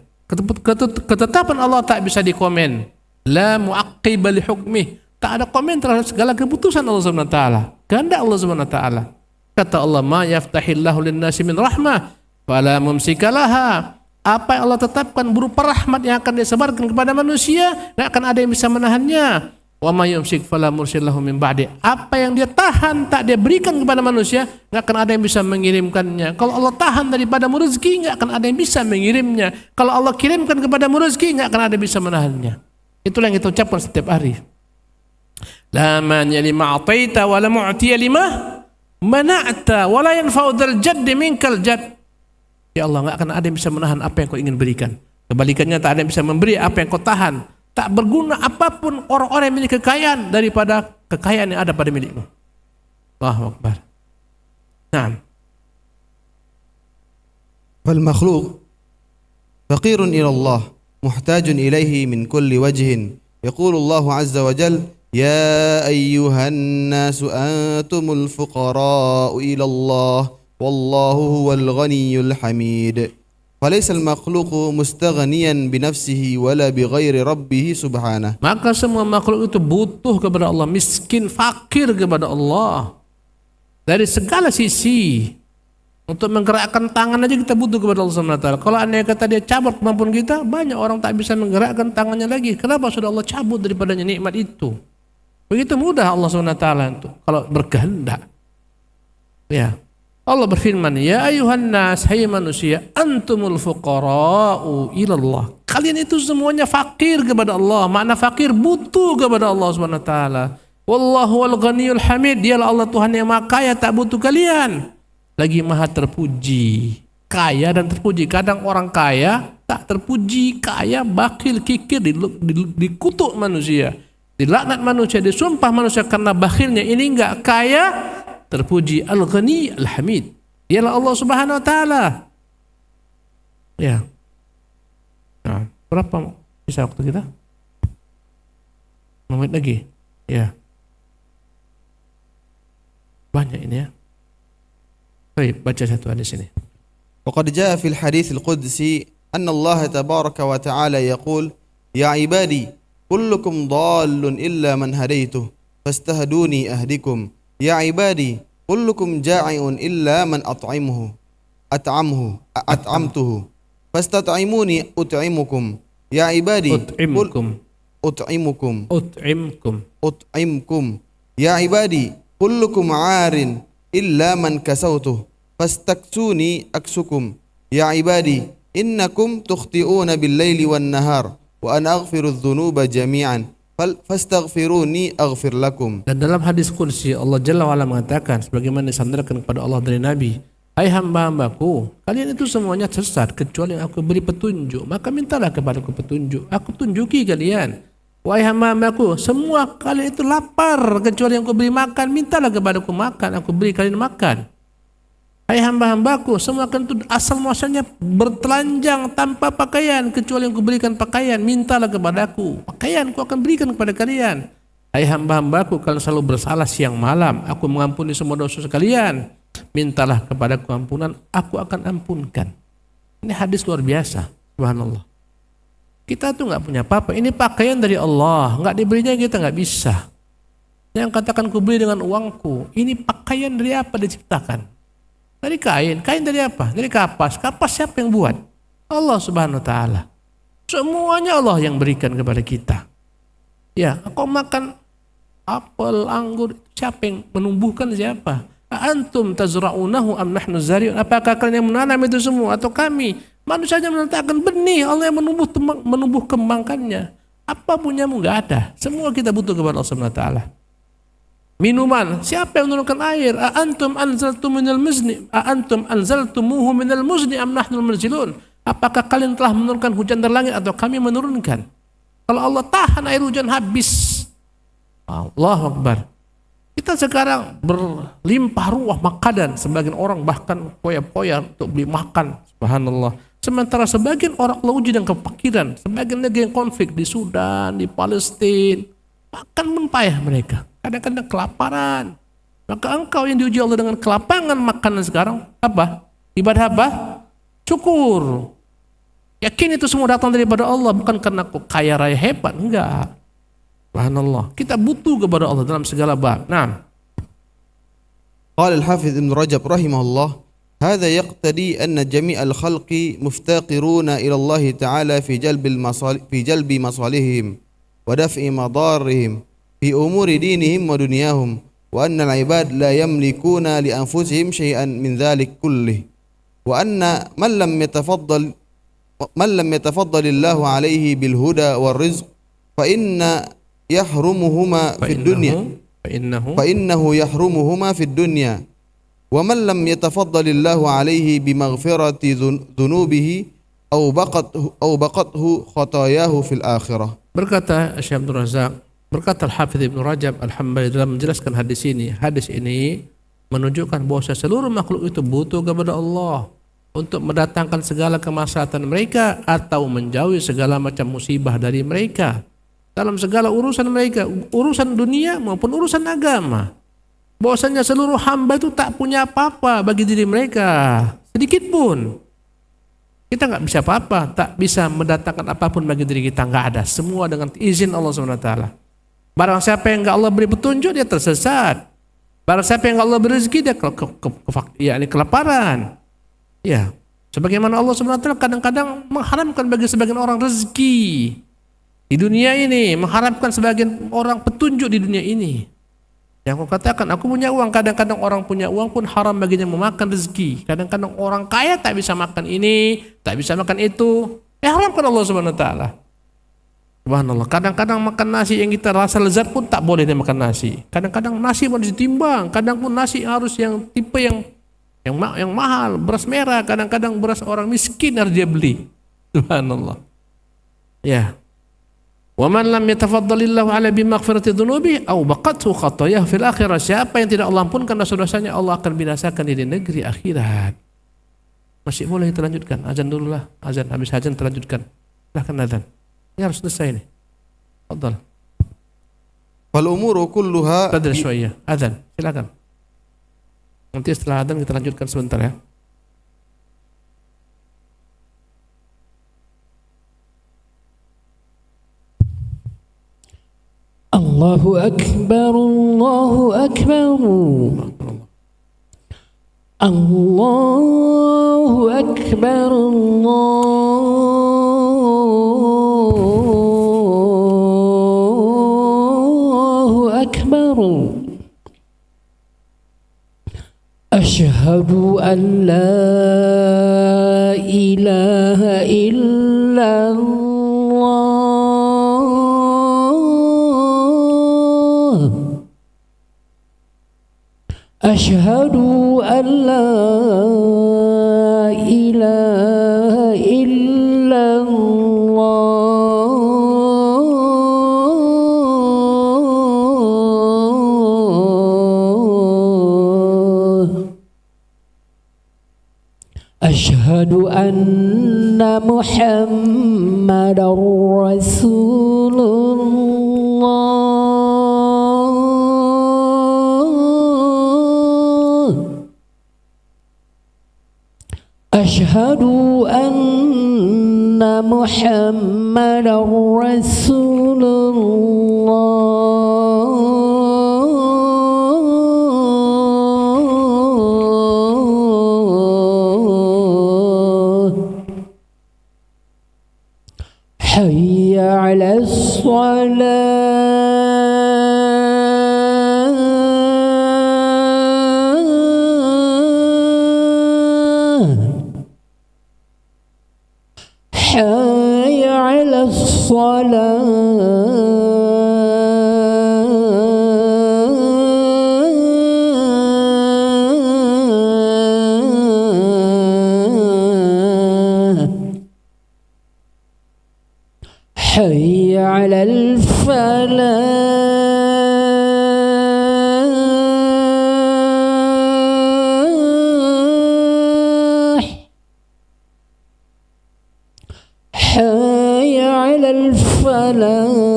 ketetapan Allah tak bisa dikomen. La mu'aqqiba li hukmi. Tak ada komen terhadap segala keputusan Allah Subhanahu wa taala. Kehendak Allah Subhanahu wa taala. Kata Allah, "Ma yaftahillahu lin-nasi min rahmah fala mumsikalaha." Apa yang Allah tetapkan berupa rahmat yang akan disebarkan kepada manusia, enggak akan ada yang bisa menahannya. Wa may yumsik fala mursilahu min ba'di. Apa yang dia tahan tak dia berikan kepada manusia, enggak akan ada yang bisa mengirimkannya. Kalau Allah tahan daripada rezeki, enggak akan ada yang bisa mengirimnya. Kalau Allah kirimkan kepada rezeki, enggak akan ada yang bisa menahannya. Itulah yang kita ucapkan setiap hari. La manya lima ataita wa la mu'tiya lima mana'ta wa la yanfa'u dzal jaddi minkal jadd. Ya Allah, enggak akan ada yang bisa menahan apa yang kau ingin berikan. Kebalikannya tak ada yang bisa memberi apa yang kau tahan. Tak berguna apapun orang-orang yang memiliki kekayaan daripada kekayaan yang ada pada milikmu. Allahu Akbar. Naam. Fal makhluq faqirun ila Allah, muhtajun ilaihi min kulli wajhin. Yaqulu Allah azza wa jalla: يا أيها الناس أنتم الفقراء إلى الله والله هو الغني الحميد فليس المخلوق مستغنيا بنفسه ولا بغير ربه سبحانه. Maka semua makhluk itu butuh kepada Allah, miskin, fakir kepada Allah dari segala sisi. Untuk menggerakkan tangan aja kita butuh kepada Allah Subhanahu wa taala. Kalau andai kata dia cabut kemampuan kita, banyak orang tak bisa menggerakkan tangannya lagi. Kenapa? Sudah Allah cabut daripadanya nikmat itu. Begitu mudah Allah SWT untuk kalau berkehendak. Ya. Allah berfirman, "Ya ayuhan nas, hai manusia, antumul fuqara'u ilallah." Kalian itu semuanya fakir kepada Allah. Makna fakir butuh kepada Allah SWT. Wallahu wal ghaniyul hamid. Dialah Allah Tuhan yang Maha Kaya, tak butuh kalian. Lagi Maha terpuji. Kaya dan terpuji. Kadang orang kaya tak terpuji, kaya, bakhil, kikir, dikutuk manusia. Dilaknat manusia, disumpah manusia karena bakhilnya. Ini enggak kaya, terpuji. Al-Ghani Al-Hamid. Dialah Allah Subhanahu wa taala. Ya. Nah, berapa bisa waktu kita? 5 menit lagi. Ya. Banyak ini ya. Baik, baca satu hadis ini. وقد جاء في الحديث القدسي أن الله تبارك وتعالى يقول: يا عبادي كلكم ضال إلا من هديته فاستهدوني أهدكم. يا عبادي كلكم جائع إلا من أطعمته فاستطعموني أطعمكم. يا عبادي أطعمكم. يا عبادي كلكم عار إلا من كسوته فاستكسوني أكسكم. يا عبادي إنكم تخطئون بالليل والنهار وأنا أغفر الذنوب جميعا fastaghfiruni aghfir lakum. Dan dalam hadis qudsi Allah Jalla wa Ala mengatakan sebagaimana disandarkan kepada Allah dari Nabi, Hai hamba-hambaku, kalian itu semuanya sesat kecuali yang aku beri petunjuk. Maka mintalah kepadaku petunjuk, aku tunjuki kalian. Wahai hamba-hambaku, semua kalian itu lapar kecuali yang aku beri makan. Mintalah kepadaku makan, aku beri kalian makan. Hai hamba-hambaku, semua kalian itu asal muasalnya bertelanjang tanpa pakaian kecuali yang aku berikan pakaian. Mintalah kepadaku, pakaian aku akan berikan kepada kalian. Hai hamba-hambaku, kalian selalu bersalah siang malam, aku mengampuni semua dosa sekalian. Mintalah kepadaku ampunan, aku akan ampunkan. Ini hadis luar biasa, subhanallah. Kita tuh nggak punya apa-apa. Ini pakaian dari Allah, nggak diberinya kita nggak bisa. Yang katakan ku beli dengan uangku, ini pakaian dari apa diciptakan? Dari kain. Kain dari apa? Dari kapas. Kapas siapa yang buat? Allah subhanahu wa ta'ala. Semuanya Allah yang berikan kepada kita. Ya, kau makan apel, anggur, siapa yang menumbuhkan siapa? Antum tazra'unahu am nahnu zari'un? Apakah kalian yang menanam itu semua atau kami? Manusia saja meletakkan benih, Allah yang menumbuh kembangkannya. Apa punyamu? Enggak ada. Semua kita butuh kepada Allah Subhanahu wa taala. Minuman, siapa yang menurunkan air? Antum anzaltum minal muzni? Antum anzaltumuhu minal muzni am nahnul munzilun? Apakah kalian telah menurunkan hujan dari langit atau kami menurunkan? Kalau Allah tahan air hujan habis. Allahu Akbar. Kita sekarang berlimpah ruah makanan, sebagian orang bahkan poya-poya untuk beli makan, subhanallah. Sementara sebagian orang Allah uji dengan kefakiran, sebagian negeri yang konflik di Sudan, di Palestina, makan mempayah mereka, kadang-kadang kelaparan. Maka engkau yang diuji Allah dengan kelapangan makanan sekarang, apa? Ibadah apa? Syukur. Yakin itu semua datang daripada Allah, bukan karena kau kaya raya hebat, enggak. Subhanallah. Kita butuh kepada Allah dalam segala bab. Nah. قال الحافظ ابن رجب رحمه الله هذا يقتضي أن جميع الخلق مفتقرون إلى الله تعالى في جلب مصالحهم ودفع مضارهم في أمور دينهم ودنياهم وأن العباد لا يملكون لأنفسهم شيئا من ذلك كله وأن من لم يتفضل الله عليه بالهدى والرزق فإنه يحرمهما في الدنيا ومن لم يتفضل الله عليه بمغفرة ذنوبه أو بقته خطاياه في الآخرة. Berkata Syekh Abdul Razak, berkata Al-Hafidz Ibnu Rajab Al-Hambali dalam menjelaskan hadis ini. Hadis ini menunjukkan bahwa seluruh makhluk itu butuh kepada Allah untuk mendatangkan segala kemaslahatan mereka atau menjauhi segala macam musibah dari mereka. Dalam segala urusan mereka, urusan dunia maupun urusan agama. Bahwasanya seluruh hamba itu tak punya apa-apa bagi diri mereka, sedikit pun. Kita nggak bisa apa-apa, tak bisa mendatangkan apapun bagi diri kita, nggak ada. Semua dengan izin Allah SWT. Barang siapa yang nggak Allah beri petunjuk, dia tersesat. Barang siapa yang nggak Allah beri rezeki, dia kelaparan. Ya, sebagaimana Allah SWT kadang-kadang mengharamkan bagi sebagian orang rezeki di dunia ini, mengharapkan sebagian orang petunjuk di dunia ini. Yang aku katakan, aku punya uang, kadang-kadang orang punya uang pun haram baginya memakan rezeki. Kadang-kadang orang kaya tak bisa makan ini, tak bisa makan itu. Haramkan Allah Subhanahu wa taala. Subhanallah. Kadang-kadang makan nasi yang kita rasa lezat pun tak boleh dia makan nasi. Kadang-kadang nasi harus ditimbang, kadang pun nasi harus yang tipe yang mahal, beras merah, kadang-kadang beras orang miskin harus dia beli. Subhanallah. Ya. Wa man lam yatafaddalillahu ala bimaghfirati dhunubi aw baqathu khatayah fil akhirah. Siapa yang tidak Allah ampunkan dosa-dosanya, Allah akan binasakan di negeri akhirat. Masih boleh kita lanjutkan? Azan dulu lah. Azan, habis azan kita lanjutkan. Silahkan azan. Ini harus selesai nih. Fadhal. Fal umuru kulluha Fadhal syuaya. Azan, silakan. Nanti setelah azan kita lanjutkan sebentar ya. Allahu Akbar, Allahu Akbar, Allahu Akbar, Allahu Akbar. Asyhadu an la ilaha illallah. أشهد أن لا إله إلا الله أشهد أن محمدا رسول الله أشهد أن محمدا رسول الله حي على الصلاة حي على الصلاة حي على الفلاح حي على الفلاح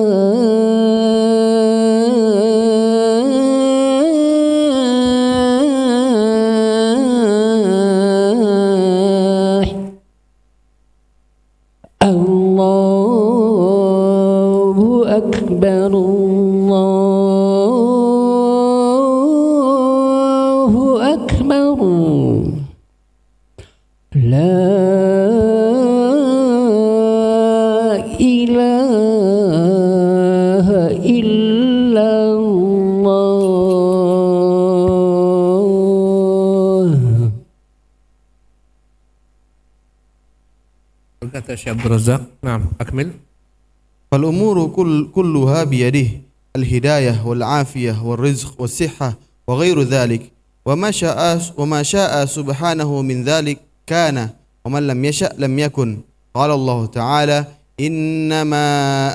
الله أكبر الله أكبر لا إله إلا الله. Berkata Syekh Abdul Razak, "Naam, akmil." فالأمور كلها بيده الهداية والعافية والرزق والصحة وغير ذلك وما شاء سبحانه من ذلك كان ومن لم يشأ لم يكن قال الله تعالى إنما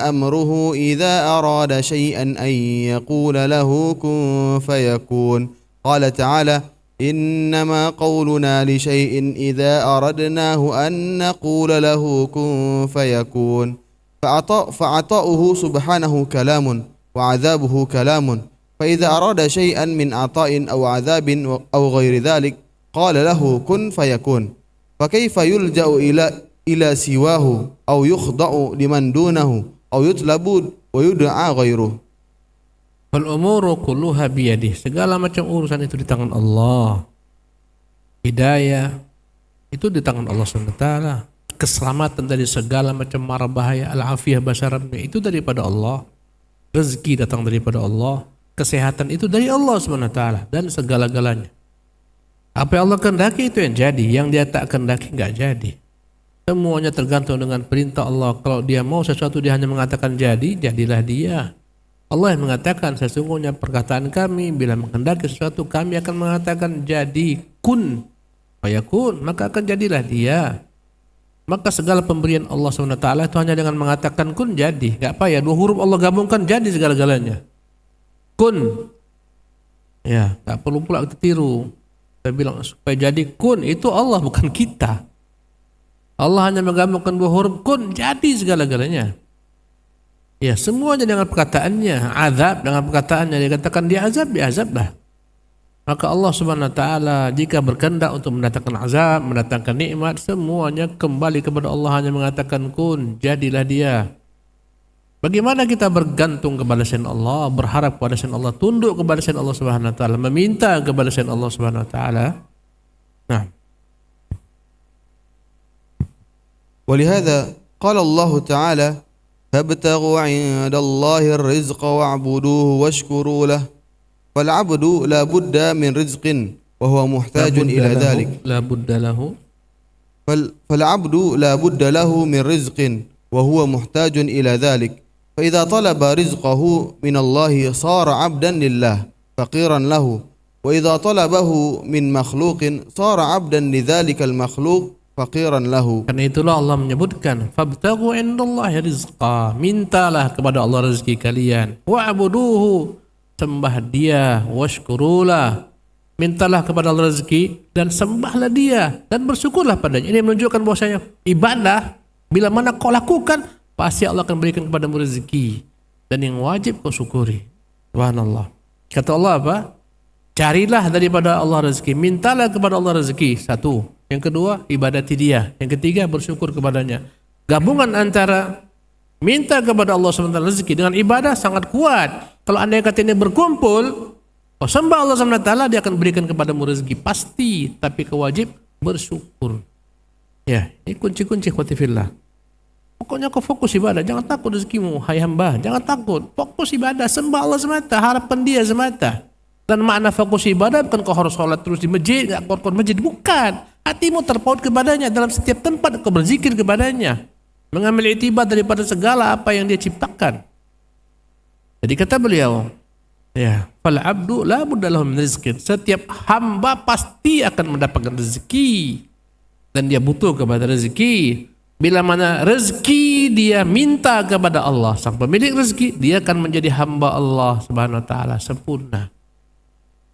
أمره إذا أراد شيئا أن يقول له كن فيكون قال تعالى إنما قولنا لشيء إذا أردناه أن نقول له كن فيكون فعطاؤه سبحانه كلام وعذابه كلام فإذا أراد شيئا من عطاء أو عذاب أو غير ذلك قال له كن فيكون فكيف يلجأ إلى سواه أو يخضع لمن دونه أو يطلب ويدعى غيره. Fal umuru kulluha biyadih. Segala macam urusan itu di tangan Allah. Hidayah itu di tangan Allah SWT. Keselamatan dari segala macam mara bahaya, al-afiyah bahasa Arabnya itu daripada Allah. Rezeki datang daripada Allah. Kesehatan itu dari Allah SWT dan segala-galanya. Apa yang Allah kehendaki itu yang jadi. Yang dia tak kehendaki enggak jadi. Semuanya tergantung dengan perintah Allah. Kalau dia mau sesuatu dia hanya mengatakan jadi, jadilah dia. Allah yang mengatakan sesungguhnya perkataan kami bila menghendaki sesuatu kami akan mengatakan jadi kun fayakun, maka akan jadilah dia. Maka segala pemberian Allah SWT itu hanya dengan mengatakan kun jadi. Enggak payah, dua huruf Allah gabungkan jadi segala-galanya. Kun. Ya, enggak perlu pula kita tiru. Saya bilang supaya jadi kun itu Allah bukan kita. Allah hanya menggabungkan dua huruf kun jadi segala-galanya. Ya, semuanya dengan perkataannya. Azab dengan perkataannya. Dia katakan dia azablah. Maka Allah Subhanahu wa taala jika berkehendak untuk mendatangkan azab, mendatangkan nikmat, semuanya kembali kepada Allah, hanya mengatakan kun, jadilah dia. Bagaimana kita bergantung kepada selain Allah, berharap kepada selain Allah, tunduk kepada selain Allah Subhanahu wa taala, meminta kepada selain Allah Subhanahu wa taala. Nah. ولهذا قال الله تعالى فابتغوا عند الله الرزق واعبدوه واشكروا له فالعبد لا بد من رزق وهو محتاج إلى ذلك فالعبد لا بد له من رزق وهو محتاج إلى ذلك فإذا طلب رزقه من الله صار عبدا لله فقيرا له وإذا طلبه من مخلوق صار عبدا لذلك المخلوق فقيرا له. Karena itulah Allah menyebutkan fabtaghu indallahi rizqa, mintalah kepada Allah rezeki kalian, wa'buduhu, sembah dia, washkurulah, mintalah kepada Allah rezeki dan sembahlah dia dan bersyukurlah padanya. Ini menunjukkan bahwasanya ibadah bila mana kau lakukan pasti Allah akan berikan kepadamu rezeki dan yang wajib kau syukuri. Subhanallah. Kata Allah apa? Carilah daripada Allah rezeki, mintalah kepada Allah rezeki. Satu. Yang kedua, ibadati dia. Yang ketiga, bersyukur kepadanya. Gabungan antara minta kepada Allah SWT rezeki dengan ibadah sangat kuat. Kalau anda kata ini berkumpul, kau sembah Allah SWT, dia akan berikan kepadamu rezeki. Pasti, tapi kau wajib bersyukur. Ya, ini kunci-kunci khotifillah. Pokoknya kau fokus ibadah, jangan takut rezekimu, hai hamba. Jangan takut, fokus ibadah, sembah Allah semata, harapkan dia semata. Dan makna fokus ibadah bukan kau harus sholat terus di masjid, gak kau masjid, bukan. Hatimu terpaut kepadanya dalam setiap tempat kau berzikir kepadanya, mengambil iktibar daripada segala apa yang dia ciptakan. Jadi kata beliau, ya, fal abdu la budda lahu min rizqin. Setiap hamba pasti akan mendapatkan rezeki dan dia butuh kepada rezeki. Bila mana rezeki dia minta kepada Allah, sang pemilik rezeki, dia akan menjadi hamba Allah Subhanahu wa taala sempurna.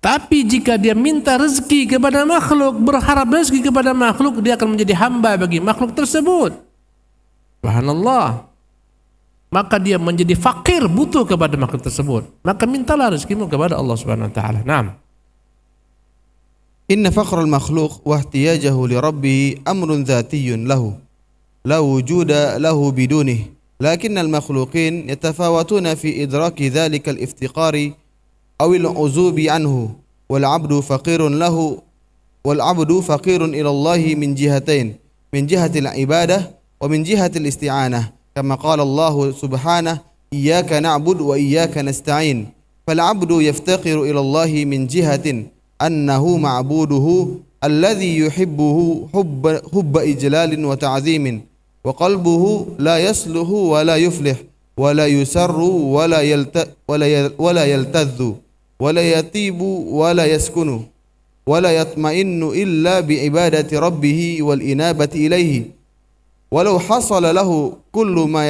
Tapi jika dia minta rezeki kepada makhluk, berharap rezeki kepada makhluk, dia akan menjadi hamba bagi makhluk tersebut. Subhanallah. Maka dia menjadi fakir, butuh kepada makhluk tersebut. Maka mintalah rezekimu kepada Allah Subhanahu wa taala. Naam. إن فقر المخلوق واحتياجه لربه أمر ذاتي له لا وجود له بدونه لكن المخلوقين يتفاوتون في إدراك ذلك الافتقار أو العزوب عنه والعبد فقير إلى الله من جهتين من جهة العبادة ومن جهة الاستعانة كما قال الله سبحانه إياك نعبد وإياك نستعين فالعبد يفتقر إلى الله من جهة أنه معبوده الذي يحبه حب إجلال وتعظيم وقلبه لا يصلح ولا يفلح ولا يسر ولا يلتذ ولا يطيب ولا يسكن ولا يطمئن إلا بعبادة ربه والإنابة إليه ولو حصل له كل ما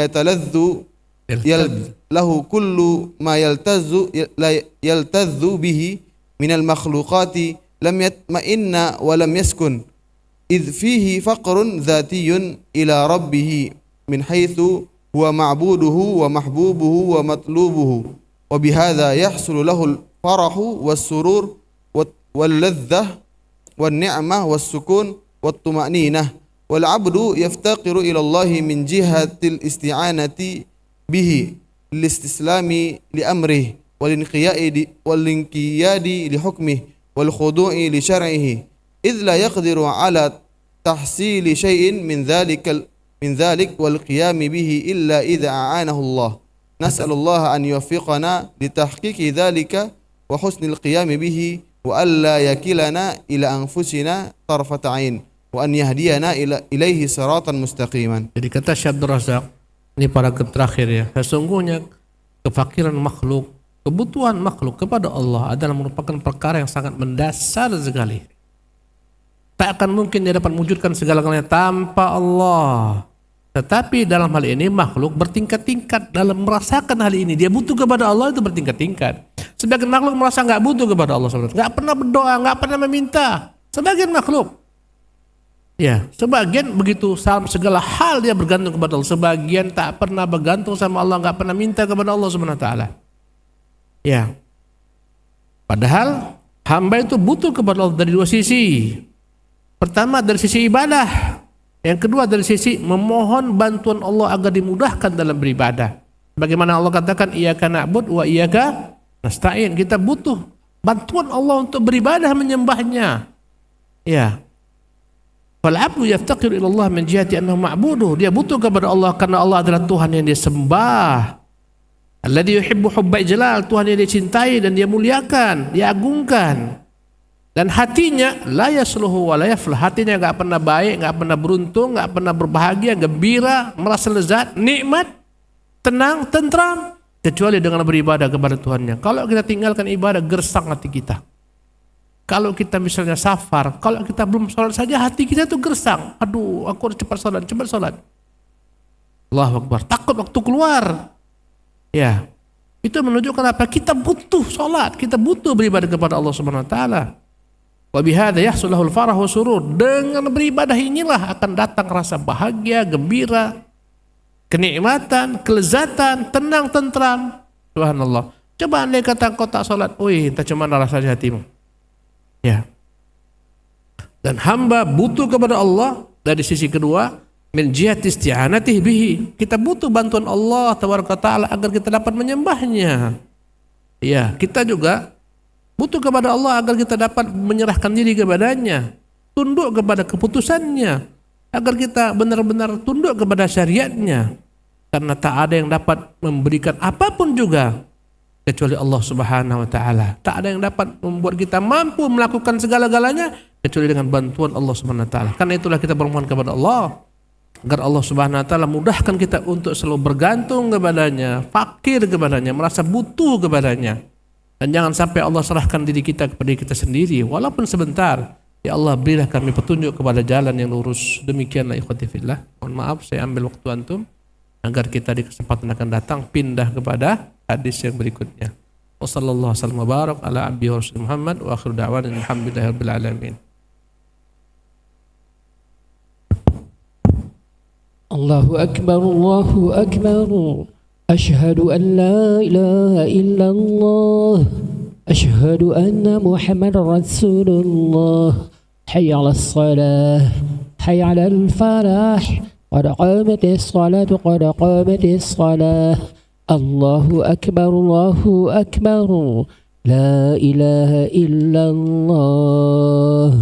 يلتذ به من المخلوقات لم يطمئن ولم يسكن إذ فيه فقر ذاتي إلى ربه من حيث هو معبوده ومحبوبه ومطلوبه وبهذا يحصل له الفرح والسرور واللذة والنعمة والسكون والطمأنينة والعبد يفتقر إلى الله من جهة الاستعانة به للاستسلام لأمره والانقياد لحكمه والخضوع لشرعه إذ لا يقدر على تحصيل شيء من ذلك والقيام به إلا إذا أعانه الله نسأل الله أن يوفقنا لتحقيق ذلك وحسن القيام به وألا يكلنا إلى أنفسنا طرفة عين وأن يهدينا إليه صراطا مستقيما. Jadi kata Syekh Abdul Razak, ini paragraf terakhir ya, sesungguhnya kefakiran makhluk, kebutuhan makhluk kepada Allah adalah merupakan perkara yang sangat mendasar sekali. Tak akan mungkin dia dapat mewujudkan segala-galanya tanpa Allah. Tetapi dalam hal ini makhluk bertingkat-tingkat dalam merasakan hal ini. Dia butuh kepada Allah itu bertingkat-tingkat. Sebagian makhluk merasa nggak butuh kepada Allah, nggak pernah berdoa, nggak pernah meminta. Sebagian makhluk, ya, sebagian begitu segala hal dia bergantung kepada Allah. Sebagian tak pernah bergantung sama Allah, nggak pernah minta kepada Allah Subhanahu wa taala. Ya, padahal hamba itu butuh kepada Allah dari dua sisi. Pertama dari sisi ibadah, yang kedua dari sisi memohon bantuan Allah agar dimudahkan dalam beribadah. Bagaimana Allah katakan iyyaka na'bud wa iyyaka nasta'in. Kita butuh bantuan Allah untuk beribadah menyembahnya. Ya. Fal 'abdu yaftaqir ila Allah min jihati annahu ma'buduh. Dia butuh kepada Allah karena Allah adalah Tuhan yang dia sembah. Alladzi yuhibbu hubba ijlal, Tuhan yang dia cintai dan dia muliakan, dia agungkan. Dan hatinya la yasluhu wa la yaflah, hatinya enggak pernah baik, enggak pernah beruntung, enggak pernah berbahagia, gembira, merasa lezat, nikmat, tenang, tentram kecuali dengan beribadah kepada Tuhannya. Kalau kita tinggalkan ibadah, gersang hati kita. Kalau kita misalnya safar, kalau kita belum sholat saja hati kita tuh gersang. Aduh, aku harus cepat sholat. Allahu Akbar. Takut waktu keluar. Ya, itu menunjukkan apa? Kita butuh sholat, kita butuh beribadah kepada Allah Subhanahu Wa Taala. Wa bihadza yahsulul farah wa surur. Dengan beribadah inilah akan datang rasa bahagia, gembira, kenikmatan, kelezatan, tenang, tentram. Subhanallah. Coba andai kata kau tak sholat, entah cuma rasanya hatimu. Ya. Dan hamba butuh kepada Allah dari sisi kedua, min jihati isti'anatih bihi. Kita butuh bantuan Allah tabaraka taala agar kita dapat menyembahnya. Ya, kita juga butuh kepada Allah agar kita dapat menyerahkan diri kepadanya, tunduk kepada keputusannya, agar kita benar-benar tunduk kepada syariatnya. Karena tak ada yang dapat memberikan apapun juga kecuali Allah Subhanahu Wa Taala. Tak ada yang dapat membuat kita mampu melakukan segala-galanya kecuali dengan bantuan Allah Subhanahu Wa Taala. Karena itulah kita bermohon kepada Allah agar Allah Subhanahu Wa Taala mudahkan kita untuk selalu bergantung kepadanya, fakir kepadanya, merasa butuh kepadanya. Dan jangan sampai Allah serahkan diri kita kepada kita sendiri walaupun sebentar. Ya Allah, berilah kami petunjuk kepada jalan yang lurus. Demikianlah ikhwati fillah. Mohon maaf saya ambil waktu antum agar kita di kesempatan akan datang pindah kepada hadis yang berikutnya. Wassallallahu wasallam wa barak ala abdihi wa rasul Muhammad wa akhiru da'wana alhamdulillahirabbil alamin. Allahu akbar. Ashhadu an la ilaha illallah. Ashhadu anna Muhammad Rasulullah. Hayya 'alas salah, hayya 'alal falah. Qad qamatis salah. Allahu akbar. La ilaha illallah.